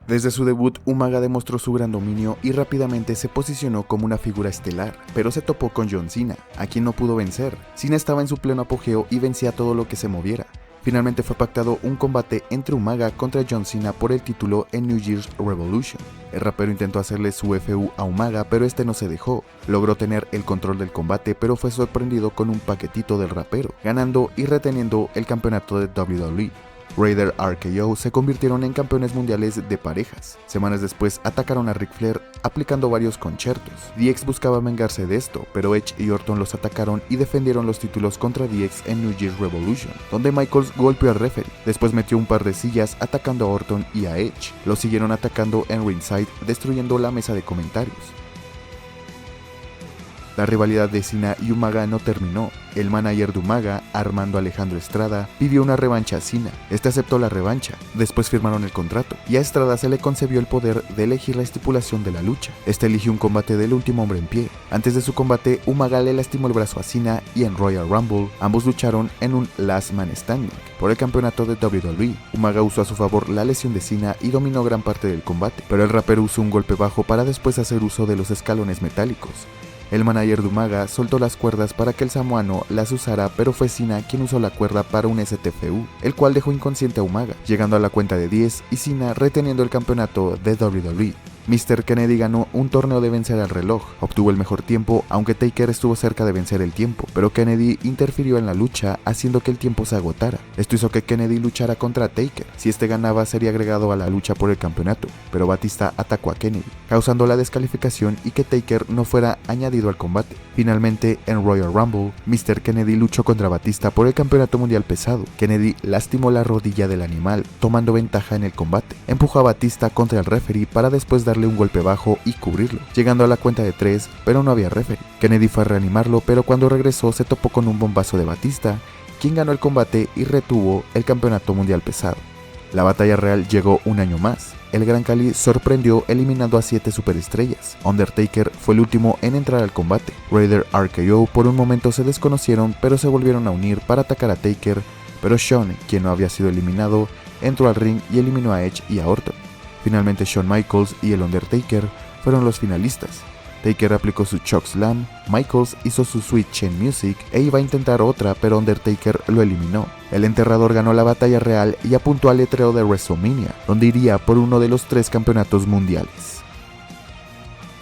Desde su debut, Umaga demostró su gran dominio y rápidamente se posicionó como una figura estelar, pero se topó con John Cena, a quien no pudo vencer. Cena estaba en su pleno apogeo y vencía todo lo que se moviera. Finalmente fue pactado un combate entre Umaga contra John Cena por el título en New Year's Revolution. El rapero intentó hacerle su FU a Umaga, pero este no se dejó. Logró tener el control del combate, pero fue sorprendido con un paquetito del rapero, ganando y reteniendo el campeonato de WWE. Raider RKO se convirtieron en campeones mundiales de parejas. Semanas después atacaron a Ric Flair aplicando varios conciertos. DX buscaba vengarse de esto, pero Edge y Orton los atacaron y defendieron los títulos contra DX en New Year's Revolution, donde Michaels golpeó al referee. Después metió un par de sillas atacando a Orton y a Edge. Los siguieron atacando en ringside, destruyendo la mesa de comentarios. La rivalidad de Cena y Umaga no terminó. El manager de Umaga, Armando Alejandro Estrada, pidió una revancha a Cena. Este aceptó la revancha. Después firmaron el contrato, y a Estrada se le concedió el poder de elegir la estipulación de la lucha. Este eligió un combate del último hombre en pie. Antes de su combate, Umaga le lastimó el brazo a Cena y en Royal Rumble, ambos lucharon en un Last Man Standing por el campeonato de WWE. Umaga usó a su favor la lesión de Cena y dominó gran parte del combate, pero el rapero usó un golpe bajo para después hacer uso de los escalones metálicos. El manager de Umaga soltó las cuerdas para que el samoano las usara, pero fue Cena quien usó la cuerda para un STFU, el cual dejó inconsciente a Umaga, llegando a la cuenta de 10 y Cena reteniendo el campeonato de WWE. Mr. Kennedy ganó un torneo de vencer al reloj, obtuvo el mejor tiempo, aunque Taker estuvo cerca de vencer el tiempo, pero Kennedy interfirió en la lucha haciendo que el tiempo se agotara. Esto hizo que Kennedy luchara contra Taker. Si este ganaba sería agregado a la lucha por el campeonato, pero Batista atacó a Kennedy, causando la descalificación y que Taker no fuera añadido al combate. Finalmente, en Royal Rumble, Mr. Kennedy luchó contra Batista por el campeonato mundial pesado. Kennedy lastimó la rodilla del animal, tomando ventaja en el combate. Empujó a Batista contra el referee para después darle un golpe bajo y cubrirlo, llegando a la cuenta de 3, pero no había referee. Kennedy fue a reanimarlo, pero cuando regresó se topó con un bombazo de Batista, quien ganó el combate y retuvo el campeonato mundial pesado. La batalla real llegó un año más. El Gran Khali sorprendió eliminando a 7 superestrellas. Undertaker fue el último en entrar al combate. Raider RKO por un momento se desconocieron, pero se volvieron a unir para atacar a Taker, pero Shawn, quien no había sido eliminado, entró al ring y eliminó a Edge y a Orton. Finalmente Shawn Michaels y el Undertaker fueron los finalistas. Taker aplicó su chokeslam, Michaels hizo su Sweet Chin Music e iba a intentar otra, pero Undertaker lo eliminó. El enterrador ganó la batalla real y apuntó al letrero de WrestleMania, donde iría por uno de los 3 campeonatos mundiales.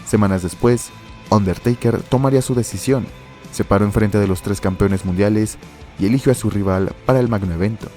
Semanas después, Undertaker tomaría su decisión, se paró enfrente de los 3 campeones mundiales y eligió a su rival para el magno evento.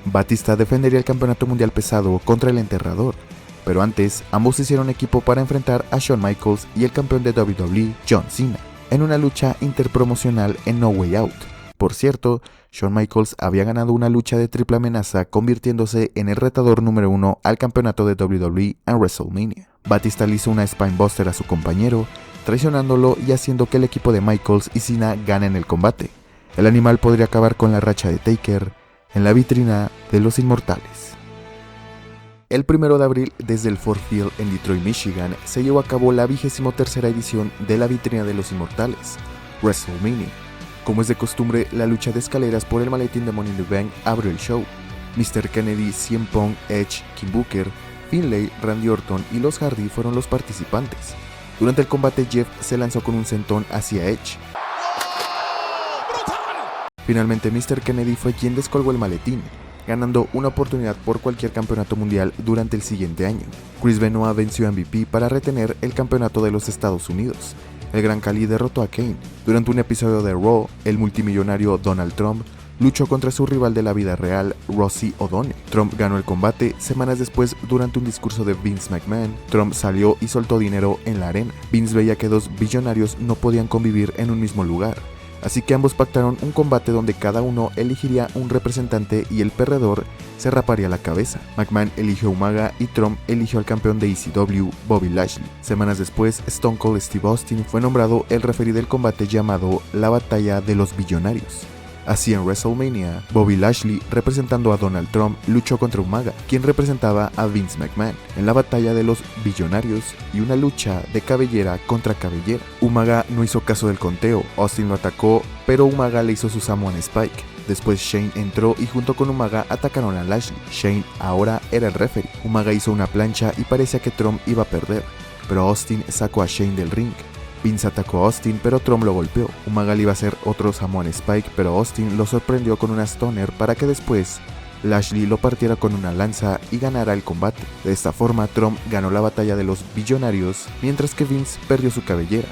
Batista defendería el campeonato mundial pesado contra el enterrador, pero antes ambos hicieron equipo para enfrentar a Shawn Michaels y el campeón de WWE, John Cena, en una lucha interpromocional en No Way Out. Por cierto, Shawn Michaels había ganado una lucha de triple amenaza convirtiéndose en el retador número 1 al campeonato de WWE en WrestleMania. Batista le hizo una Spinebuster a su compañero, traicionándolo y haciendo que el equipo de Michaels y Cena ganen el combate. El animal podría acabar con la racha de Taker en la vitrina de los inmortales. El 1 de abril, desde el Ford Field en Detroit, Michigan, se llevó a cabo la 23ª edición de la vitrina de los inmortales, WrestleMania. Como es de costumbre, la lucha de escaleras por el maletín de Money in the Bank abrió el show. Mr. Kennedy, CM Punk, Edge, King Booker, Finlay, Randy Orton y los Hardy fueron los participantes. Durante el combate, Jeff se lanzó con un sentón hacia Edge. Finalmente, Mr. Kennedy fue quien descolgó el maletín, ganando una oportunidad por cualquier campeonato mundial durante el siguiente año. Chris Benoit venció a MVP para retener el campeonato de los Estados Unidos. El Gran Khali derrotó a Kane. Durante un episodio de Raw, el multimillonario Donald Trump luchó contra su rival de la vida real, Rosie O'Donnell. Trump ganó el combate. Semanas después, durante un discurso de Vince McMahon, Trump salió y soltó dinero en la arena. Vince veía que 2 billonarios no podían convivir en un mismo lugar, así que ambos pactaron un combate donde cada uno elegiría un representante y el perdedor se raparía la cabeza. McMahon eligió a Umaga y Trump eligió al campeón de ECW, Bobby Lashley. Semanas después, Stone Cold Steve Austin fue nombrado el referee del combate llamado la Batalla de los Billonarios. Así, en WrestleMania, Bobby Lashley, representando a Donald Trump, luchó contra Umaga, quien representaba a Vince McMahon, en la Batalla de los Billonarios y una lucha de cabellera contra cabellera. Umaga no hizo caso del conteo, Austin lo atacó, pero Umaga le hizo su Samoan Spike. Después Shane entró y junto con Umaga atacaron a Lashley. Shane ahora era el referee. Umaga hizo una plancha y parecía que Trump iba a perder, pero Austin sacó a Shane del ring. Vince atacó a Austin, pero Trump lo golpeó. Umaga le iba a hacer otro Samoan Spike, pero Austin lo sorprendió con una Stoner para que después Lashley lo partiera con una lanza y ganara el combate. De esta forma, Trump ganó la batalla de los billonarios, mientras que Vince perdió su cabellera.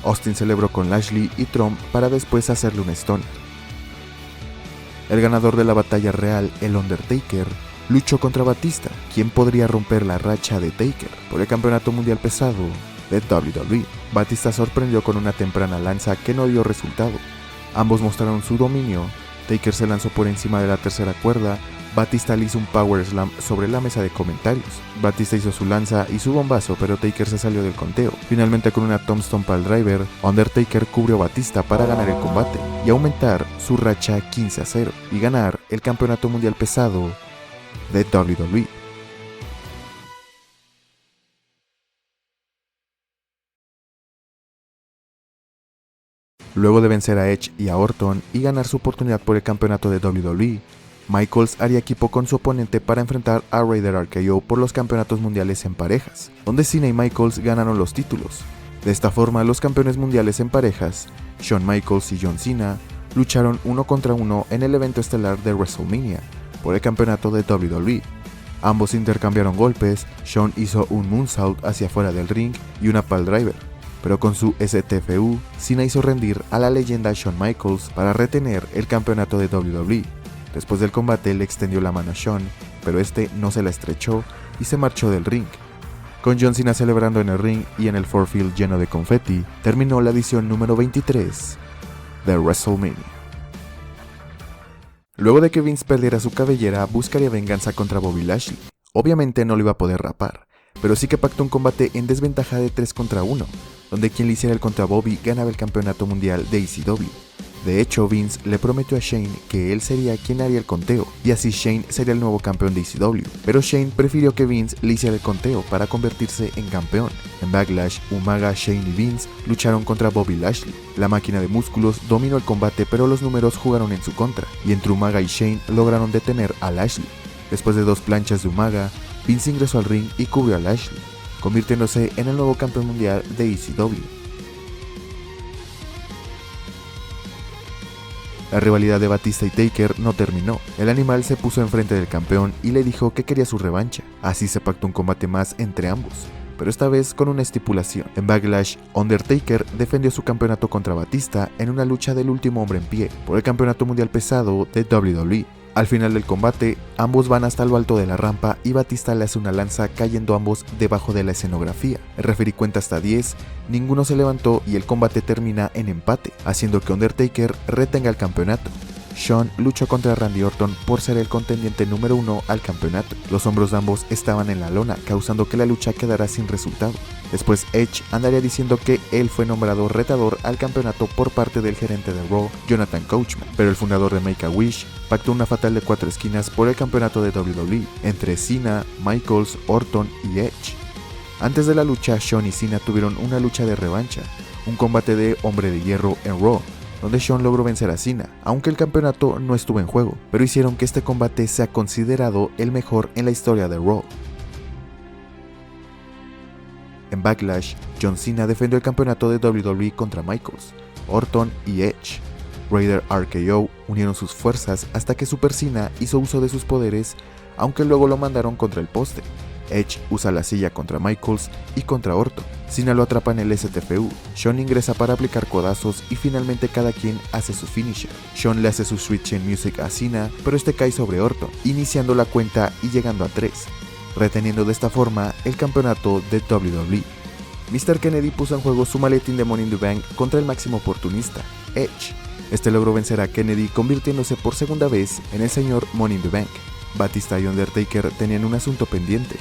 Austin celebró con Lashley y Trump para después hacerle un stone. El ganador de la batalla real, el Undertaker, luchó contra Batista, quien podría romper la racha de Taker por el campeonato mundial pesado de WWE. Batista sorprendió con una temprana lanza que no dio resultado. Ambos mostraron su dominio. Taker se lanzó por encima de la tercera cuerda. Batista le hizo un power slam sobre la mesa de comentarios. Batista hizo su lanza y su bombazo, pero Taker se salió del conteo. Finalmente, con una tombstone pile driver, Undertaker cubrió a Batista para ganar el combate y aumentar su racha 15-0 y ganar el campeonato mundial pesado de WWE. Luego de vencer a Edge y a Orton y ganar su oportunidad por el campeonato de WWE, Michaels haría equipo con su oponente para enfrentar a Raider RKO por los campeonatos mundiales en parejas, donde Cena y Michaels ganaron los títulos. De esta forma, los campeones mundiales en parejas, Shawn Michaels y John Cena, lucharon 1 contra 1 en el evento estelar de WrestleMania por el campeonato de WWE. Ambos intercambiaron golpes. Shawn hizo un moonsault hacia afuera del ring y una pile driver, pero con su STFU, Cena hizo rendir a la leyenda Shawn Michaels para retener el campeonato de WWE. Después del combate le extendió la mano a Shawn, pero este no se la estrechó y se marchó del ring. Con John Cena celebrando en el ring y en el forefield lleno de confeti, terminó la edición número 23 de WrestleMania. Luego de que Vince perdiera su cabellera, buscaría venganza contra Bobby Lashley. Obviamente no lo iba a poder rapar, pero sí que pactó un combate en desventaja de 3 contra 1, donde quien le hiciera el contra Bobby ganaba el campeonato mundial de ECW. De hecho, Vince le prometió a Shane que él sería quien haría el conteo, y así Shane sería el nuevo campeón de ECW, pero Shane prefirió que Vince le hiciera el conteo para convertirse en campeón. En Backlash, Umaga, Shane y Vince lucharon contra Bobby Lashley. La máquina de músculos dominó el combate, pero los números jugaron en su contra, y entre Umaga y Shane lograron detener a Lashley. Después de 2 planchas de Umaga, Vince ingresó al ring y cubrió a Lashley, convirtiéndose en el nuevo campeón mundial de ECW. La rivalidad de Batista y Taker no terminó. El animal se puso enfrente del campeón y le dijo que quería su revancha. Así se pactó un combate más entre ambos, pero esta vez con una estipulación. En Backlash, Undertaker defendió su campeonato contra Batista en una lucha del último hombre en pie por el campeonato mundial pesado de WWE. Al final del combate, ambos van hasta lo alto de la rampa y Batista le hace una lanza cayendo ambos debajo de la escenografía. El referee cuenta hasta 10, ninguno se levantó y el combate termina en empate, haciendo que Undertaker retenga el campeonato. Shawn luchó contra Randy Orton por ser el contendiente número 1 al campeonato. Los hombros de ambos estaban en la lona, causando que la lucha quedara sin resultado. Después Edge andaría diciendo que él fue nombrado retador al campeonato por parte del gerente de Raw, Jonathan Coachman, pero el fundador de Make-A-Wish pactó una fatal de 4 esquinas por el campeonato de WWE entre Cena, Michaels, Orton y Edge. Antes de la lucha, Shawn y Cena tuvieron una lucha de revancha, un combate de hombre de hierro en Raw, donde Shawn logró vencer a Cena, aunque el campeonato no estuvo en juego, pero hicieron que este combate sea considerado el mejor en la historia de Raw. En Backlash, John Cena defendió el campeonato de WWE contra Michaels, Orton y Edge. Raider RKO unieron sus fuerzas hasta que Super Cena hizo uso de sus poderes, aunque luego lo mandaron contra el poste. Edge usa la silla contra Michaels y contra Orton. Cena lo atrapa en el STFU. Shawn ingresa para aplicar codazos y finalmente cada quien hace su finisher. Shawn le hace su Sweet Chin Music a Cena, pero este cae sobre Orton, iniciando la cuenta y llegando a 3, reteniendo de esta forma el campeonato de WWE. Mr. Kennedy puso en juego su maletín de Money in the Bank contra el máximo oportunista, Edge. Este logró vencer a Kennedy, convirtiéndose por segunda vez en el señor Money in the Bank. Batista y Undertaker tenían un asunto pendiente,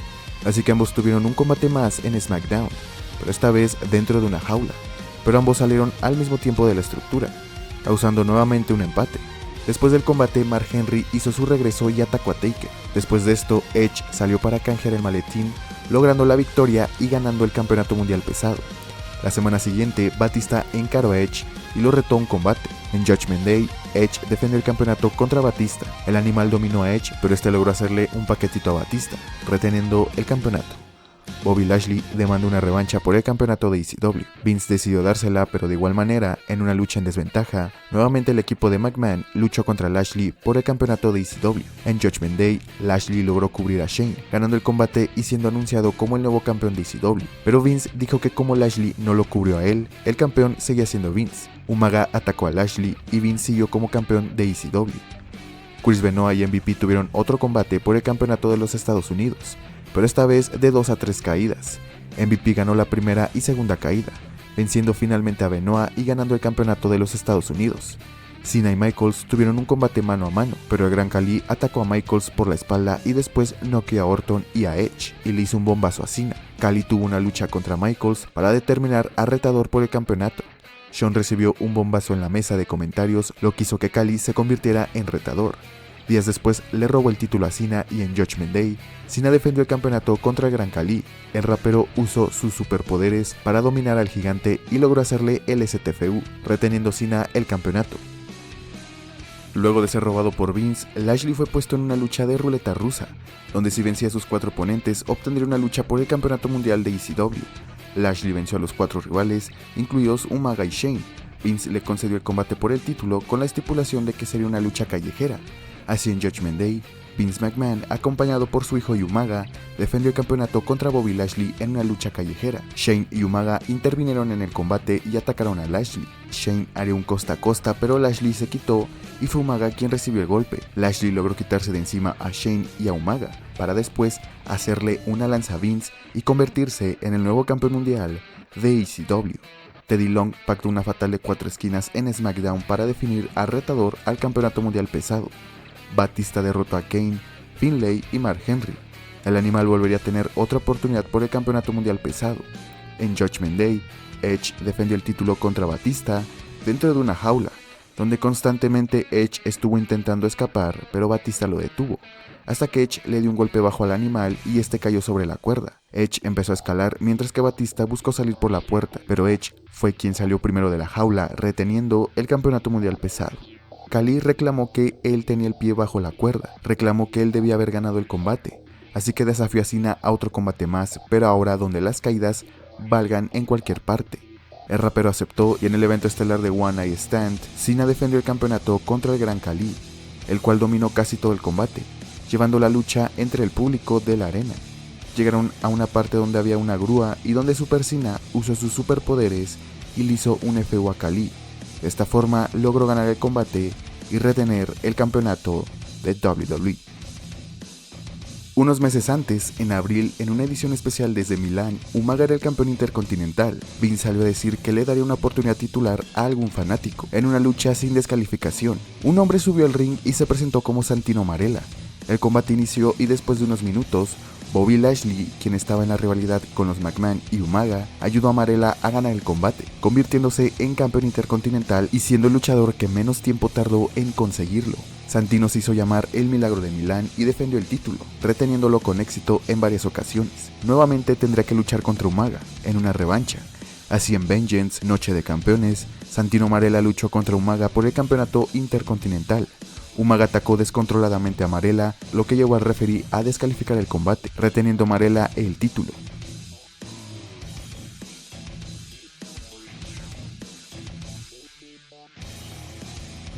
así que ambos tuvieron un combate más en SmackDown, pero esta vez dentro de una jaula, pero ambos salieron al mismo tiempo de la estructura, causando nuevamente un empate. Después del combate, Mark Henry hizo su regreso y atacó a Taker. Después de esto, Edge salió para canjear el maletín, logrando la victoria y ganando el campeonato mundial pesado. La semana siguiente, Batista encaró a Edge y lo retó a un combate. En Judgment Day, Edge defendió el campeonato contra Batista. El animal dominó a Edge, pero este logró hacerle un paquetito a Batista, reteniendo el campeonato. Bobby Lashley demandó una revancha por el campeonato de ECW. Vince decidió dársela, pero de igual manera, en una lucha en desventaja, nuevamente el equipo de McMahon luchó contra Lashley por el campeonato de ECW. En Judgment Day, Lashley logró cubrir a Shane, ganando el combate y siendo anunciado como el nuevo campeón de ECW. Pero Vince dijo que como Lashley no lo cubrió a él, el campeón seguía siendo Vince. Umaga atacó a Lashley y Vince siguió como campeón de ECW. Chris Benoit y MVP tuvieron otro combate por el campeonato de los Estados Unidos, pero esta vez de 2 a 3 caídas. MVP ganó la primera y segunda caída, venciendo finalmente a Benoit y ganando el campeonato de los Estados Unidos. Cena y Michaels tuvieron un combate mano a mano, pero el Gran Khali atacó a Michaels por la espalda y después noqueó a Orton y a Edge y le hizo un bombazo a Cena. Khali tuvo una lucha contra Michaels para determinar al retador por el campeonato. Shawn recibió un bombazo en la mesa de comentarios, lo que hizo que Khali se convirtiera en retador. Días después le robó el título a Cena y en Judgment Day, Cena defendió el campeonato contra el Gran Khali. El rapero usó sus superpoderes para dominar al gigante y logró hacerle el STFU, reteniendo Cena el campeonato. Luego de ser robado por Vince, Lashley fue puesto en una lucha de ruleta rusa, donde si vencía a sus 4 oponentes obtendría una lucha por el campeonato mundial de ECW. Lashley venció a los 4 rivales, incluidos Umaga y Shane. Vince le concedió el combate por el título con la estipulación de que sería una lucha callejera. Así en Judgment Day, Vince McMahon, acompañado por su hijo Umaga, defendió el campeonato contra Bobby Lashley en una lucha callejera. Shane y Umaga intervinieron en el combate y atacaron a Lashley. Shane haría un costa a costa, pero Lashley se quitó y fue Umaga quien recibió el golpe. Lashley logró quitarse de encima a Shane y a Umaga, para después hacerle una lanza a Vince y convertirse en el nuevo campeón mundial de ECW. Teddy Long pactó una fatal de 4 esquinas en SmackDown para definir al retador al campeonato mundial pesado. Batista derrotó a Kane, Finlay y Mark Henry. El animal volvería a tener otra oportunidad por el campeonato mundial pesado. En Judgment Day, Edge defendió el título contra Batista dentro de una jaula, donde constantemente Edge estuvo intentando escapar, pero Batista lo detuvo, hasta que Edge le dio un golpe bajo al animal y este cayó sobre la cuerda. Edge empezó a escalar mientras que Batista buscó salir por la puerta, pero Edge fue quien salió primero de la jaula, reteniendo el campeonato mundial pesado. Khali reclamó que él tenía el pie bajo la cuerda, reclamó que él debía haber ganado el combate, así que desafió a Cena a otro combate más, pero ahora donde las caídas valgan en cualquier parte. El rapero aceptó y en el evento estelar de One Night Stand, Cena defendió el campeonato contra el Gran Khali, el cual dominó casi todo el combate, llevando la lucha entre el público de la arena. Llegaron a una parte donde había una grúa y donde Super Cena usó sus superpoderes y le hizo un FU a Khali. De esta forma logró ganar el combate y retener el campeonato de WWE. Unos meses antes, en abril, en una edición especial desde Milán, Umaga era el campeón intercontinental. Vince salió a decir que le daría una oportunidad titular a algún fanático, en una lucha sin descalificación. Un hombre subió al ring y se presentó como Santino Marella. El combate inició y después de unos minutos, Bobby Lashley, quien estaba en la rivalidad con los McMahon y Umaga, ayudó a Marella a ganar el combate, convirtiéndose en campeón intercontinental y siendo el luchador que menos tiempo tardó en conseguirlo. Santino se hizo llamar el Milagro de Milán y defendió el título, reteniéndolo con éxito en varias ocasiones. Nuevamente tendría que luchar contra Umaga, en una revancha. Así en Vengeance, Noche de Campeones, Santino Marella luchó contra Umaga por el campeonato intercontinental. Umaga atacó descontroladamente a Marella, lo que llevó al referee a descalificar el combate, reteniendo Marella el título.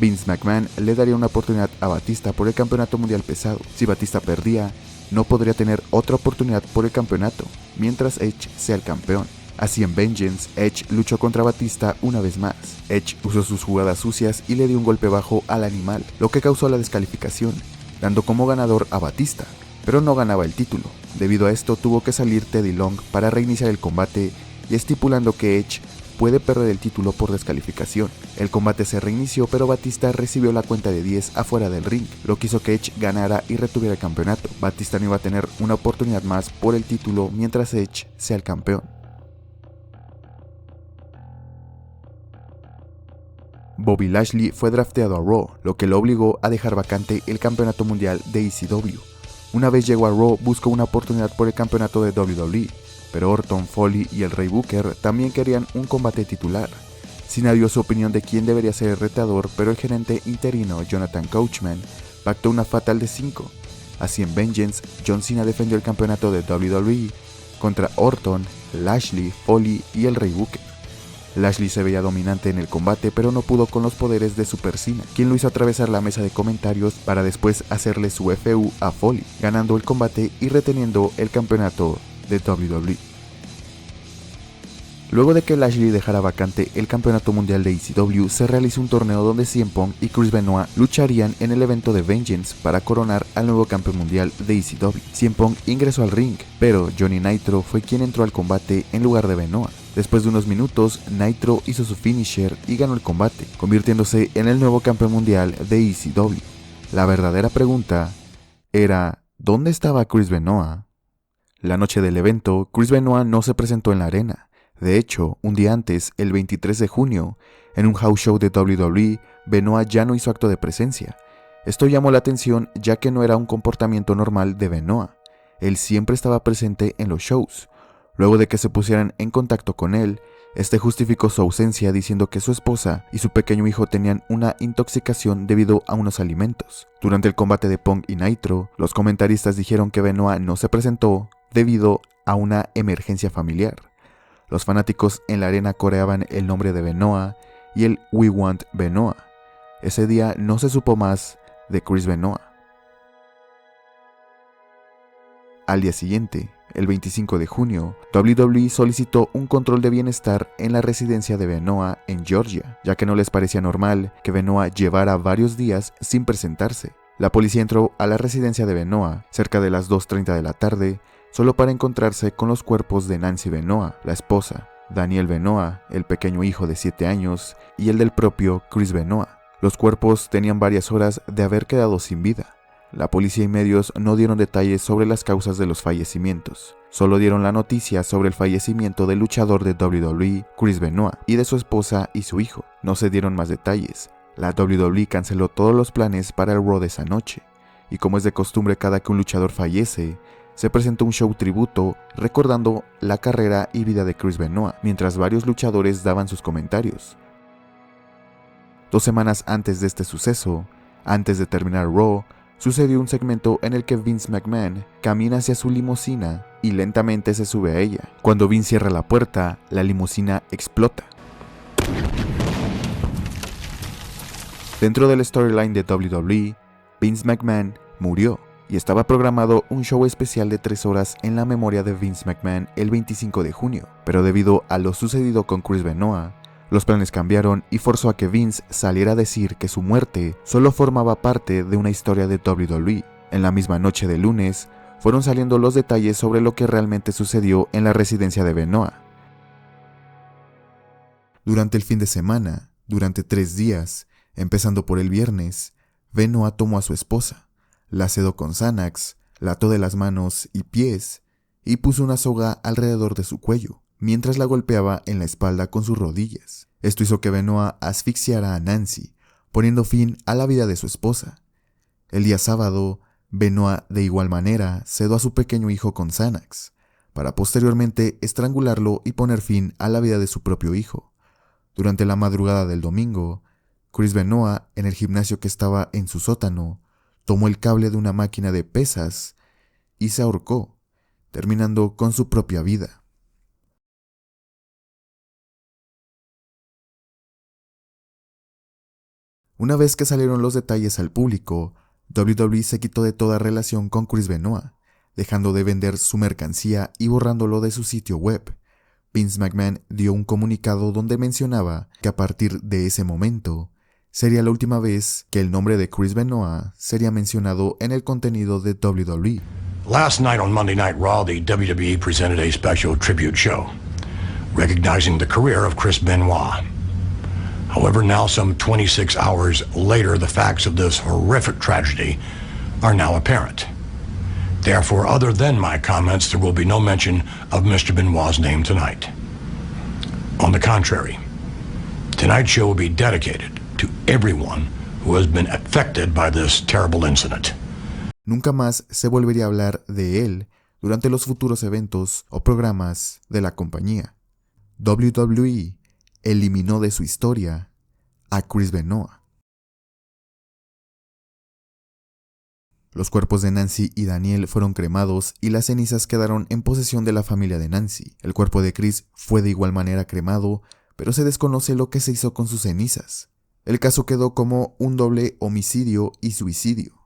Vince McMahon le daría una oportunidad a Batista por el campeonato mundial pesado. Si Batista perdía, no podría tener otra oportunidad por el campeonato, mientras Edge sea el campeón. Así en Vengeance, Edge luchó contra Batista una vez más. Edge usó sus jugadas sucias y le dio un golpe bajo al animal, lo que causó la descalificación, dando como ganador a Batista, pero no ganaba el título. Debido a esto tuvo que salir Teddy Long para reiniciar el combate y estipulando que Edge puede perder el título por descalificación. El combate se reinició, pero Batista recibió la cuenta de 10 afuera del ring, lo que hizo que Edge ganara y retuviera el campeonato. Batista no iba a tener una oportunidad más por el título mientras Edge sea el campeón. Bobby Lashley fue drafteado a Raw, lo que lo obligó a dejar vacante el campeonato mundial de ECW. Una vez llegó a Raw, buscó una oportunidad por el campeonato de WWE, pero Orton, Foley y el Rey Booker también querían un combate titular. Cena dio su opinión de quién debería ser el retador, pero el gerente interino Jonathan Coachman pactó una fatal de 5. Así en Vengeance, John Cena defendió el campeonato de WWE contra Orton, Lashley, Foley y el Rey Booker. Lashley se veía dominante en el combate, pero no pudo con los poderes de Super Cena, quien lo hizo atravesar la mesa de comentarios para después hacerle su FU a Foley, ganando el combate y reteniendo el campeonato de WWE. Luego de que Lashley dejara vacante el campeonato mundial de ECW, se realizó un torneo donde CM Punk y Chris Benoit lucharían en el evento de Vengeance para coronar al nuevo campeón mundial de ECW. CM Punk ingresó al ring, pero Johnny Nitro fue quien entró al combate en lugar de Benoit. Después de unos minutos, Nitro hizo su finisher y ganó el combate, convirtiéndose en el nuevo campeón mundial de ECW. La verdadera pregunta era, ¿dónde estaba Chris Benoit? La noche del evento, Chris Benoit no se presentó en la arena. De hecho, un día antes, el 23 de junio, en un house show de WWE, Benoit ya no hizo acto de presencia. Esto llamó la atención ya que no era un comportamiento normal de Benoit. Él siempre estaba presente en los shows. Luego de que se pusieran en contacto con él, este justificó su ausencia diciendo que su esposa y su pequeño hijo tenían una intoxicación debido a unos alimentos. Durante el combate de Punk y Nitro, los comentaristas dijeron que Benoit no se presentó debido a una emergencia familiar. Los fanáticos en la arena coreaban el nombre de Benoit y el We Want Benoit. Ese día no se supo más de Chris Benoit. Al día siguiente, el 25 de junio, WWE solicitó un control de bienestar en la residencia de Benoit en Georgia, ya que no les parecía normal que Benoit llevara varios días sin presentarse. La policía entró a la residencia de Benoit cerca de las 2:30 de la tarde, solo para encontrarse con los cuerpos de Nancy Benoit, la esposa, Daniel Benoit, el pequeño hijo de 7 años, y el del propio Chris Benoit. Los cuerpos tenían varias horas de haber quedado sin vida. La policía y medios no dieron detalles sobre las causas de los fallecimientos. Solo dieron la noticia sobre el fallecimiento del luchador de WWE, Chris Benoit, y de su esposa y su hijo. No se dieron más detalles. La WWE canceló todos los planes para el Raw de esa noche. Y como es de costumbre cada que un luchador fallece, se presentó un show tributo recordando la carrera y vida de Chris Benoit, mientras varios luchadores daban sus comentarios. 2 semanas antes de este suceso, antes de terminar Raw, sucedió un segmento en el que Vince McMahon camina hacia su limusina y lentamente se sube a ella. Cuando Vince cierra la puerta, la limusina explota. Dentro del storyline de WWE, Vince McMahon murió y estaba programado un show especial de 3 horas en la memoria de Vince McMahon el 25 de junio, pero debido a lo sucedido con Chris Benoit, los planes cambiaron y forzó a que Vince saliera a decir que su muerte solo formaba parte de una historia de WWE. En la misma noche de lunes, fueron saliendo los detalles sobre lo que realmente sucedió en la residencia de Benoit. Durante el fin de semana, durante 3 días, empezando por el viernes, Benoit tomó a su esposa, la sedó con Xanax, la ató de las manos y pies y puso una soga alrededor de su cuello, mientras la golpeaba en la espalda con sus rodillas. Esto hizo que Benoit asfixiara a Nancy, poniendo fin a la vida de su esposa. El día sábado, Benoit de igual manera sedó a su pequeño hijo con Xanax, para posteriormente estrangularlo y poner fin a la vida de su propio hijo. Durante la madrugada del domingo, Chris Benoit, en el gimnasio que estaba en su sótano, tomó el cable de una máquina de pesas y se ahorcó, terminando con su propia vida. Una vez que salieron los detalles al público, WWE se quitó de toda relación con Chris Benoit, dejando de vender su mercancía y borrándolo de su sitio web. Vince McMahon dio un comunicado donde mencionaba que a partir de ese momento, sería la última vez que el nombre de Chris Benoit sería mencionado en el contenido de WWE. Last night on Monday Night Raw, the WWE presented a special tribute show, recognizing the career of Chris Benoit. However, now some 26 hours later, the facts of this horrific tragedy are now apparent. Therefore, other than my comments, there will be no mention of Mr. Benoit's name tonight. On the contrary, tonight's show will be dedicated to everyone who has been affected by this terrible incident. Nunca más se volvería a hablar de él durante los futuros eventos o programas de la compañía. WWE eliminó de su historia a Chris Benoit. Los cuerpos de Nancy y Daniel fueron cremados y las cenizas quedaron en posesión de la familia de Nancy. El cuerpo de Chris fue de igual manera cremado, pero se desconoce lo que se hizo con sus cenizas. El caso quedó como un doble homicidio y suicidio.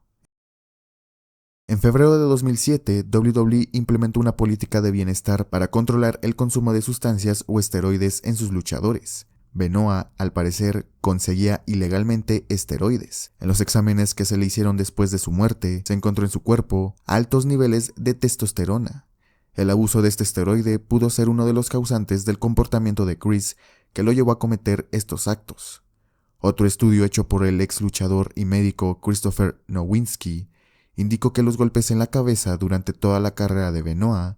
En febrero de 2007, WWE implementó una política de bienestar para controlar el consumo de sustancias o esteroides en sus luchadores. Benoit, al parecer, conseguía ilegalmente esteroides. En los exámenes que se le hicieron después de su muerte, se encontró en su cuerpo altos niveles de testosterona. El abuso de este esteroide pudo ser uno de los causantes del comportamiento de Chris que lo llevó a cometer estos actos. Otro estudio hecho por el ex luchador y médico Christopher Nowinski indicó que los golpes en la cabeza durante toda la carrera de Benoit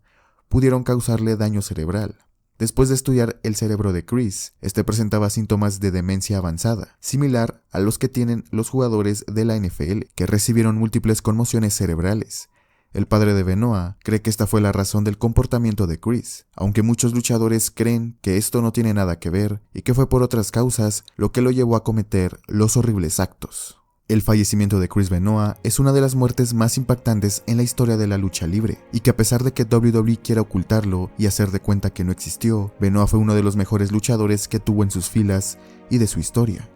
pudieron causarle daño cerebral. Después de estudiar el cerebro de Chris, este presentaba síntomas de demencia avanzada, similar a los que tienen los jugadores de la NFL, que recibieron múltiples conmociones cerebrales. El padre de Benoit cree que esta fue la razón del comportamiento de Chris, aunque muchos luchadores creen que esto no tiene nada que ver y que fue por otras causas lo que lo llevó a cometer los horribles actos. El fallecimiento de Chris Benoit es una de las muertes más impactantes en la historia de la lucha libre, y que a pesar de que WWE quiera ocultarlo y hacer de cuenta que no existió, Benoit fue uno de los mejores luchadores que tuvo en sus filas y de su historia.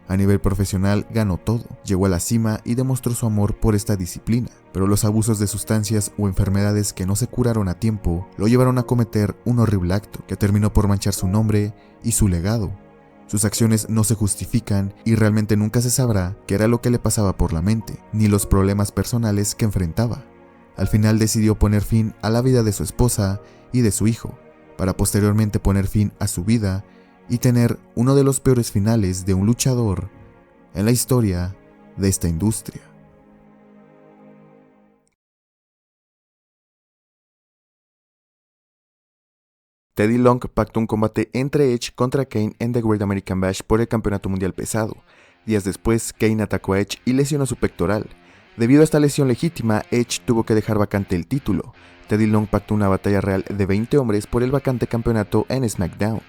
A nivel profesional ganó todo, llegó a la cima y demostró su amor por esta disciplina, pero los abusos de sustancias o enfermedades que no se curaron a tiempo lo llevaron a cometer un horrible acto que terminó por manchar su nombre y su legado. Sus acciones no se justifican y realmente nunca se sabrá qué era lo que le pasaba por la mente, ni los problemas personales que enfrentaba. Al final decidió poner fin a la vida de su esposa y de su hijo, para posteriormente poner fin a su vida y tener uno de los peores finales de un luchador en la historia de esta industria. Teddy Long pactó un combate entre Edge contra Kane en The Great American Bash por el campeonato mundial pesado. Días después, Kane atacó a Edge y lesionó su pectoral. Debido a esta lesión legítima, Edge tuvo que dejar vacante el título. Teddy Long pactó una batalla real de 20 hombres por el vacante campeonato en SmackDown.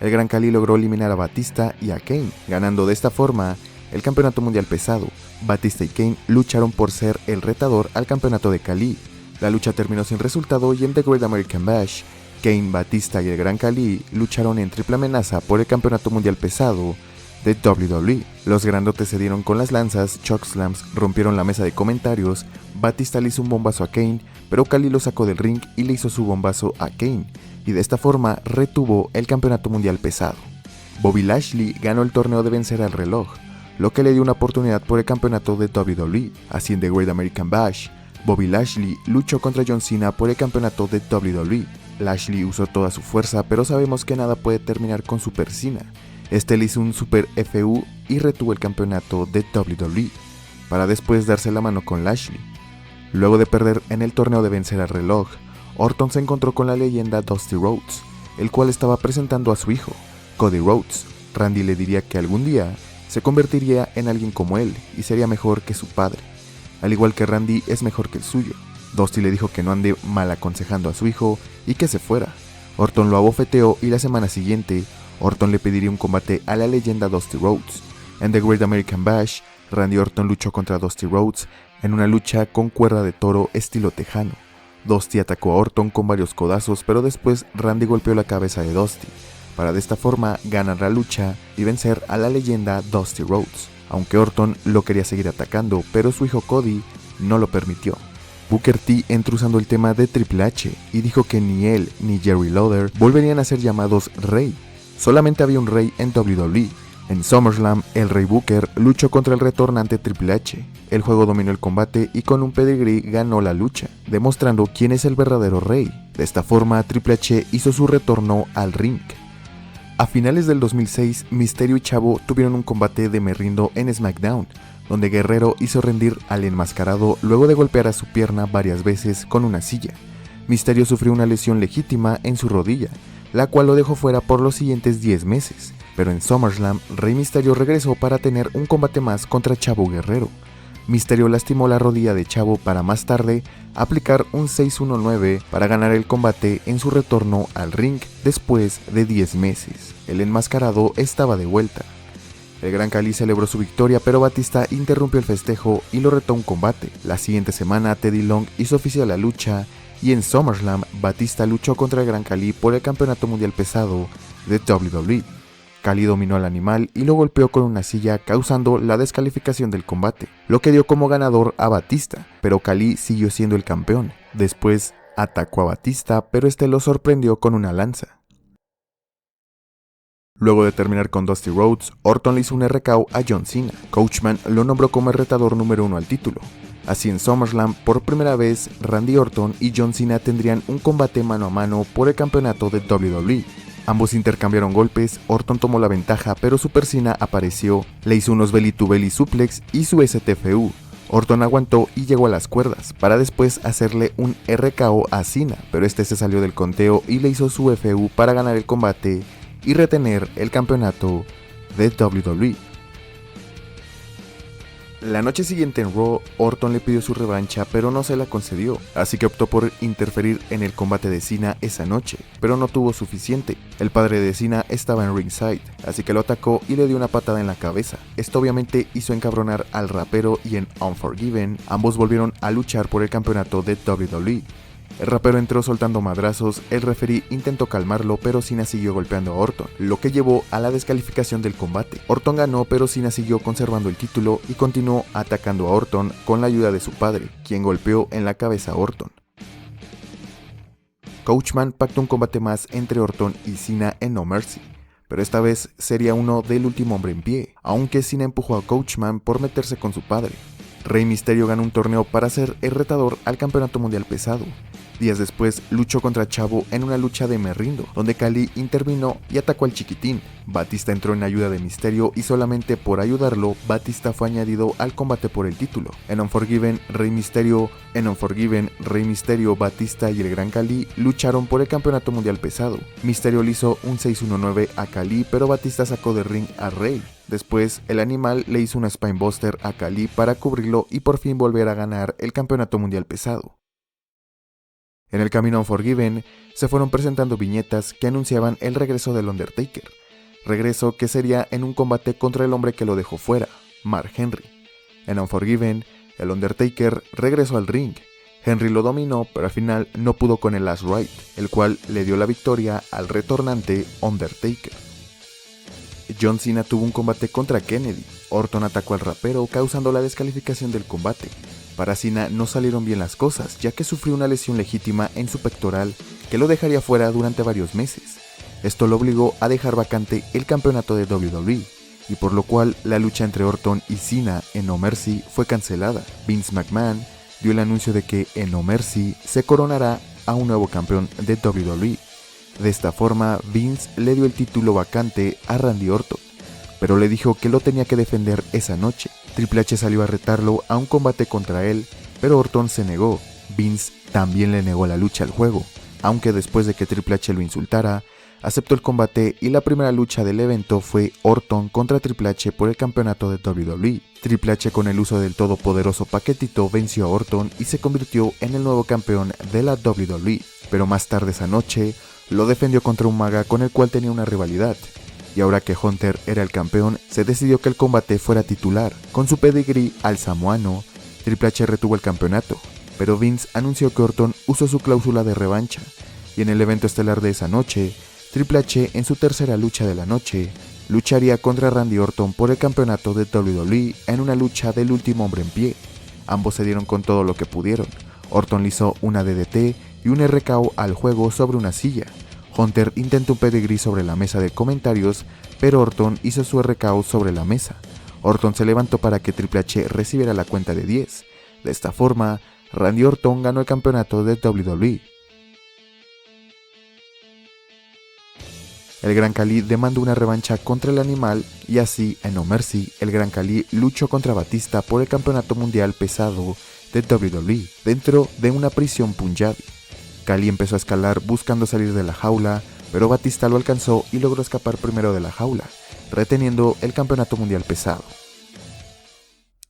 El Gran Khali logró eliminar a Batista y a Kane, ganando de esta forma el campeonato mundial pesado. Batista y Kane lucharon por ser el retador al campeonato de Khali. La lucha terminó sin resultado y en The Great American Bash, Kane, Batista y el Gran Khali lucharon en triple amenaza por el campeonato mundial pesado de WWE. Los grandotes se dieron con las lanzas, chokeslams, rompieron la mesa de comentarios. Batista le hizo un bombazo a Kane, pero Khali lo sacó del ring y le hizo su bombazo a Kane, y de esta forma retuvo el campeonato mundial pesado. Bobby Lashley ganó el torneo de vencer al reloj, lo que le dio una oportunidad por el campeonato de WWE. Así en The Great American Bash, Bobby Lashley luchó contra John Cena por el campeonato de WWE. Lashley usó toda su fuerza, pero sabemos que nada puede terminar con Super Cena. Este le hizo un Super FU y retuvo el campeonato de WWE, para después darse la mano con Lashley. Luego de perder en el torneo de vencer al reloj, Orton se encontró con la leyenda Dusty Rhodes, el cual estaba presentando a su hijo, Cody Rhodes. Randy le diría que algún día se convertiría en alguien como él y sería mejor que su padre, al igual que Randy es mejor que el suyo. Dusty le dijo que no ande mal aconsejando a su hijo y que se fuera. Orton lo abofeteó y la semana siguiente, Orton le pediría un combate a la leyenda Dusty Rhodes. En The Great American Bash, Randy Orton luchó contra Dusty Rhodes en una lucha con cuerda de toro estilo tejano. Dusty atacó a Orton con varios codazos, pero después Randy golpeó la cabeza de Dusty, para de esta forma ganar la lucha y vencer a la leyenda Dusty Rhodes, aunque Orton lo quería seguir atacando, pero su hijo Cody no lo permitió. Booker T entró usando el tema de Triple H y dijo que ni él ni Jerry Lawler volverían a ser llamados rey. Solamente había un rey en WWE. En SummerSlam, el rey Booker luchó contra el retornante Triple H. El juego dominó el combate y con un pedigrí ganó la lucha, demostrando quién es el verdadero rey. De esta forma, Triple H hizo su retorno al ring. A finales del 2006, Mysterio y Chavo tuvieron un combate de Me Rindo en SmackDown, donde Guerrero hizo rendir al enmascarado luego de golpear a su pierna varias veces con una silla. Mysterio sufrió una lesión legítima en su rodilla, la cual lo dejó fuera por los siguientes 10 meses. pero en SummerSlam, Rey Mysterio regresó para tener un combate más contra Chavo Guerrero. Mysterio lastimó la rodilla de Chavo para más tarde aplicar un 619 para ganar el combate en su retorno al ring después de 10 meses. El enmascarado estaba de vuelta. El Gran Khali celebró su victoria, pero Batista interrumpió el festejo y lo retó a un combate. La siguiente semana, Teddy Long hizo oficial la lucha y en SummerSlam, Batista luchó contra el Gran Khali por el Campeonato Mundial Pesado de WWE. Khali dominó al animal y lo golpeó con una silla, causando la descalificación del combate, lo que dio como ganador a Batista, pero Khali siguió siendo el campeón. Después atacó a Batista, pero este lo sorprendió con una lanza. Luego de terminar con Dusty Rhodes, Orton le hizo un RKO a John Cena. Coachman lo nombró como el retador número 1 al título. Así en SummerSlam, por primera vez, Randy Orton y John Cena tendrían un combate mano a mano por el campeonato de WWE. Ambos intercambiaron golpes, Orton tomó la ventaja, pero Super Cena apareció, le hizo unos belly to belly suplex y su STFU. Orton aguantó y llegó a las cuerdas, para después hacerle un RKO a Cena, pero este se salió del conteo y le hizo su FU para ganar el combate y retener el campeonato de WWE. La noche siguiente en Raw, Orton le pidió su revancha, pero no se la concedió, así que optó por interferir en el combate de Cena esa noche, pero no tuvo suficiente. El padre de Cena estaba en ringside, así que lo atacó y le dio una patada en la cabeza. Esto obviamente hizo encabronar al rapero y en Unforgiven, ambos volvieron a luchar por el campeonato de WWE. El rapero entró soltando madrazos, el referee intentó calmarlo, pero Cena siguió golpeando a Orton, lo que llevó a la descalificación del combate. Orton ganó, pero Cena siguió conservando el título y continuó atacando a Orton con la ayuda de su padre, quien golpeó en la cabeza a Orton. Coachman pactó un combate más entre Orton y Cena en No Mercy, pero esta vez sería uno del último hombre en pie, aunque Cena empujó a Coachman por meterse con su padre. Rey Mysterio ganó un torneo para ser el retador al Campeonato Mundial Pesado. Días después luchó contra Chavo en una lucha de Me Rindo, donde Khali intervino y atacó al Chiquitín. Batista entró en ayuda de Mysterio y solamente por ayudarlo, Batista fue añadido al combate por el título. En Unforgiven, Rey Mysterio, Batista y el Gran Khali lucharon por el Campeonato Mundial Pesado. Mysterio le hizo un 619 a Khali, pero Batista sacó del ring a Rey. Después, el animal le hizo una Spinebuster a Khali para cubrirlo y por fin volver a ganar el Campeonato Mundial Pesado. En el camino a Unforgiven, se fueron presentando viñetas que anunciaban el regreso del Undertaker, regreso que sería en un combate contra el hombre que lo dejó fuera, Mark Henry. En Unforgiven, el Undertaker regresó al ring. Henry lo dominó, pero al final no pudo con el Last Ride, el cual le dio la victoria al retornante Undertaker. John Cena tuvo un combate contra Kennedy. Orton atacó al rapero, causando la descalificación del combate. Para Cena no salieron bien las cosas, ya que sufrió una lesión legítima en su pectoral que lo dejaría fuera durante varios meses. Esto lo obligó a dejar vacante el campeonato de WWE, y por lo cual la lucha entre Orton y Cena en No Mercy fue cancelada. Vince McMahon dio el anuncio de que en No Mercy se coronará a un nuevo campeón de WWE. De esta forma, Vince le dio el título vacante a Randy Orton, pero le dijo que lo tenía que defender esa noche. Triple H salió a retarlo a un combate contra él, pero Orton se negó. Vince también le negó la lucha al juego, aunque después de que Triple H lo insultara, aceptó el combate y la primera lucha del evento fue Orton contra Triple H por el campeonato de WWE. Triple H, con el uso del todopoderoso paquetito, venció a Orton y se convirtió en el nuevo campeón de la WWE, pero más tarde esa noche lo defendió contra un maga con el cual tenía una rivalidad. Y ahora que Hunter era el campeón, se decidió que el combate fuera titular. Con su pedigrí al samoano, Triple H retuvo el campeonato, pero Vince anunció que Orton usó su cláusula de revancha, y en el evento estelar de esa noche, Triple H, en su tercera lucha de la noche, lucharía contra Randy Orton por el campeonato de WWE en una lucha del último hombre en pie. Ambos se dieron con todo lo que pudieron. Orton le hizo una DDT y un RKO al juego sobre una silla. Hunter intentó un pedigrí sobre la mesa de comentarios, pero Orton hizo su RKO sobre la mesa. Orton se levantó para que Triple H recibiera la cuenta de 10. De esta forma, Randy Orton ganó el campeonato de WWE. El Gran Khali demandó una revancha contra el animal y así, en No Mercy, el Gran Khali luchó contra Batista por el campeonato mundial pesado de WWE dentro de una prisión Punjabi. Khali empezó a escalar buscando salir de la jaula, pero Batista lo alcanzó y logró escapar primero de la jaula. reteniendo el campeonato mundial pesado.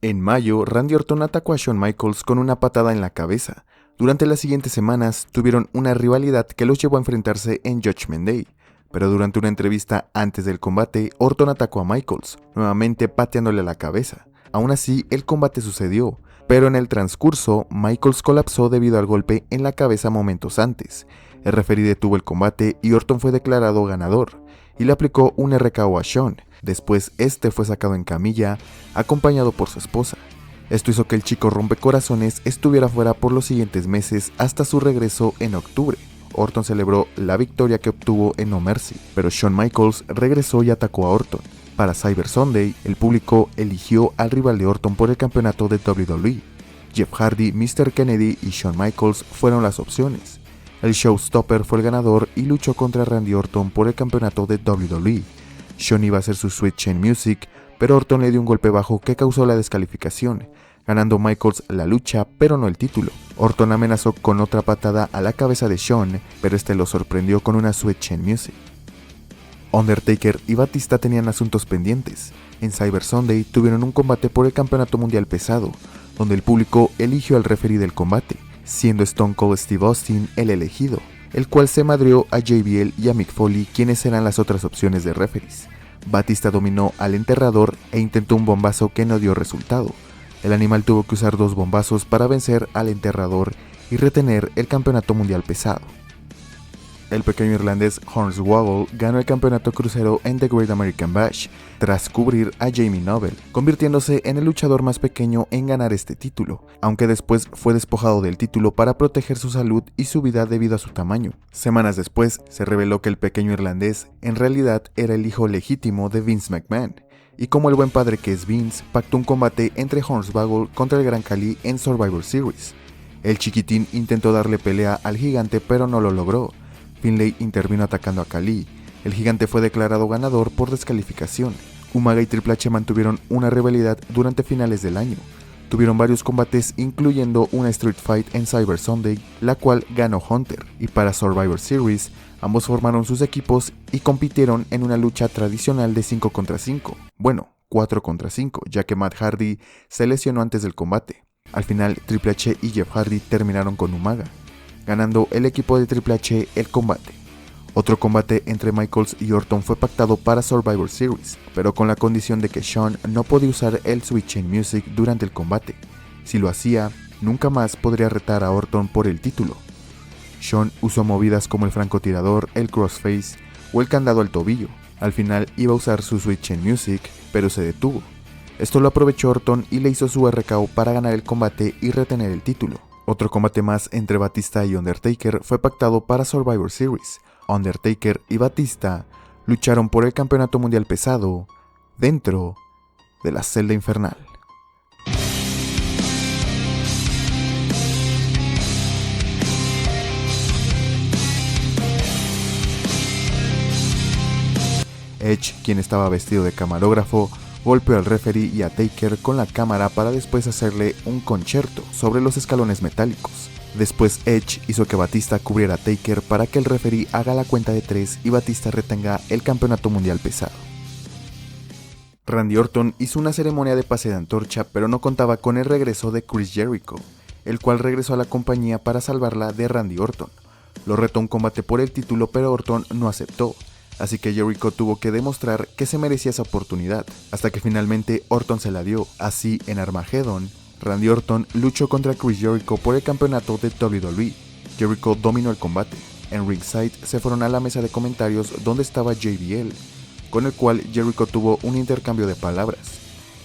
En mayo, Randy Orton atacó a Shawn Michaels con una patada en la cabeza. Durante las siguientes semanas tuvieron una rivalidad que los llevó a enfrentarse en Judgment Day, pero durante una entrevista antes del combate, Orton atacó a Michaels, nuevamente pateándole la cabeza. Aún así, el combate sucedió, pero en el transcurso, Michaels colapsó debido al golpe en la cabeza momentos antes. El referee detuvo el combate y Orton fue declarado ganador, y le aplicó un RKO a Shawn. Después, este fue sacado en camilla, acompañado por su esposa. Esto hizo que el chico rompecorazones estuviera fuera por los siguientes meses hasta su regreso en octubre. Orton celebró la victoria que obtuvo en No Mercy, pero Shawn Michaels regresó y atacó a Orton. Para Cyber Sunday, el público eligió al rival de Orton por el campeonato de WWE. Jeff Hardy, Mr. Kennedy y Shawn Michaels fueron las opciones. El Showstopper fue el ganador y luchó contra Randy Orton por el campeonato de WWE. Shawn iba a hacer su Sweet Chin Music, pero Orton le dio un golpe bajo que causó la descalificación, ganando Michaels la lucha pero no el título. Orton amenazó con otra patada a la cabeza de Shawn, pero este lo sorprendió con una Sweet Chin Music. Undertaker y Batista tenían asuntos pendientes. En Cyber Sunday tuvieron un combate por el campeonato mundial pesado, donde el público eligió al referee del combate, siendo Stone Cold Steve Austin el elegido, el cual se madrió a JBL y a Mick Foley, quienes eran las otras opciones de referees. Batista dominó al enterrador e intentó un bombazo que no dio resultado. El animal tuvo que usar 2 bombazos para vencer al enterrador y retener el campeonato mundial pesado. El pequeño irlandés Hornswoggle ganó el campeonato crucero en The Great American Bash, tras cubrir a Jamie Noble, convirtiéndose en el luchador más pequeño en ganar este título, aunque después fue despojado del título para proteger su salud y su vida debido a su tamaño. Semanas después, se reveló que el pequeño irlandés en realidad era el hijo legítimo de Vince McMahon, y como el buen padre que es Vince, pactó un combate entre Hornswoggle contra el Gran Khali en Survivor Series. El chiquitín intentó darle pelea al gigante pero no lo logró. Finlay intervino atacando a Khali. El gigante fue declarado ganador por descalificación. Umaga y Triple H mantuvieron una rivalidad durante finales del año. Tuvieron varios combates, incluyendo una Street Fight en Cyber Sunday, la cual ganó Hunter, y para Survivor Series, ambos formaron sus equipos y compitieron en una lucha tradicional de 5 contra 5. Bueno, 4 contra 5, ya que Matt Hardy se lesionó antes del combate. Al final, Triple H y Jeff Hardy terminaron con Umaga, ganando el equipo de Triple H el combate. Otro combate entre Michaels y Orton fue pactado para Survivor Series, pero con la condición de que Shawn no podía usar el Sweet Chin Music durante el combate. Si lo hacía, nunca más podría retar a Orton por el título. Shawn usó movidas como el francotirador, el crossface o el candado al tobillo. Al final iba a usar su Sweet Chin Music, pero se detuvo. Esto lo aprovechó Orton y le hizo su RKO para ganar el combate y retener el título. Otro combate más entre Batista y Undertaker fue pactado para Survivor Series. Undertaker y Batista lucharon por el campeonato mundial pesado dentro de la celda infernal. Edge, quien estaba vestido de camarógrafo, golpeó al referee y a Taker con la cámara para después hacerle un concierto sobre los escalones metálicos. Después Edge hizo que Batista cubriera a Taker para que el referee haga la cuenta de 3 y Batista retenga el campeonato mundial pesado. Randy Orton hizo una ceremonia de pase de antorcha, pero no contaba con el regreso de Chris Jericho, el cual regresó a la compañía para salvarla de Randy Orton. Lo retó a un combate por el título, pero Orton no aceptó, así que Jericho tuvo que demostrar que se merecía esa oportunidad, hasta que finalmente Orton se la dio. Así, en Armageddon, Randy Orton luchó contra Chris Jericho por el campeonato de WWE. Jericho dominó el combate. En ringside se fueron a la mesa de comentarios donde estaba JBL, con el cual Jericho tuvo un intercambio de palabras.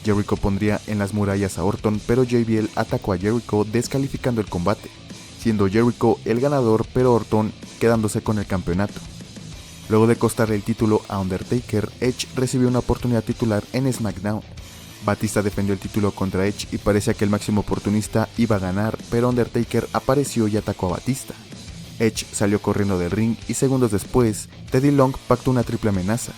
Jericho pondría en las murallas a Orton, pero JBL atacó a Jericho descalificando el combate, siendo Jericho el ganador pero Orton quedándose con el campeonato. Luego de costarle el título a Undertaker, Edge recibió una oportunidad titular en SmackDown. Batista defendió el título contra Edge y parecía que el máximo oportunista iba a ganar, pero Undertaker apareció y atacó a Batista. Edge salió corriendo del ring y segundos después, Teddy Long pactó una triple amenaza.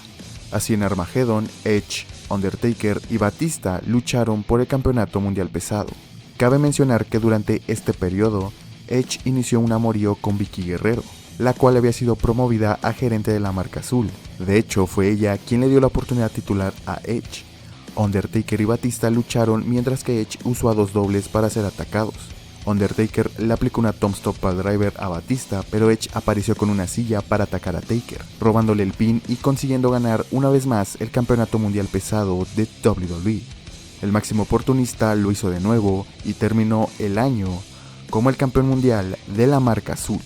Así en Armageddon, Edge, Undertaker y Batista lucharon por el campeonato mundial pesado. Cabe mencionar que durante este periodo, Edge inició un amorío con Vickie Guerrero, la cual había sido promovida a gerente de la marca azul. De hecho, fue ella quien le dio la oportunidad titular a Edge. Undertaker y Batista lucharon mientras que Edge usó a dos dobles para ser atacados. Undertaker le aplicó una Tombstone Piledriver a Batista, pero Edge apareció con una silla para atacar a Taker, robándole el pin y consiguiendo ganar una vez más el campeonato mundial pesado de WWE. El máximo oportunista lo hizo de nuevo y terminó el año como el campeón mundial de la marca azul.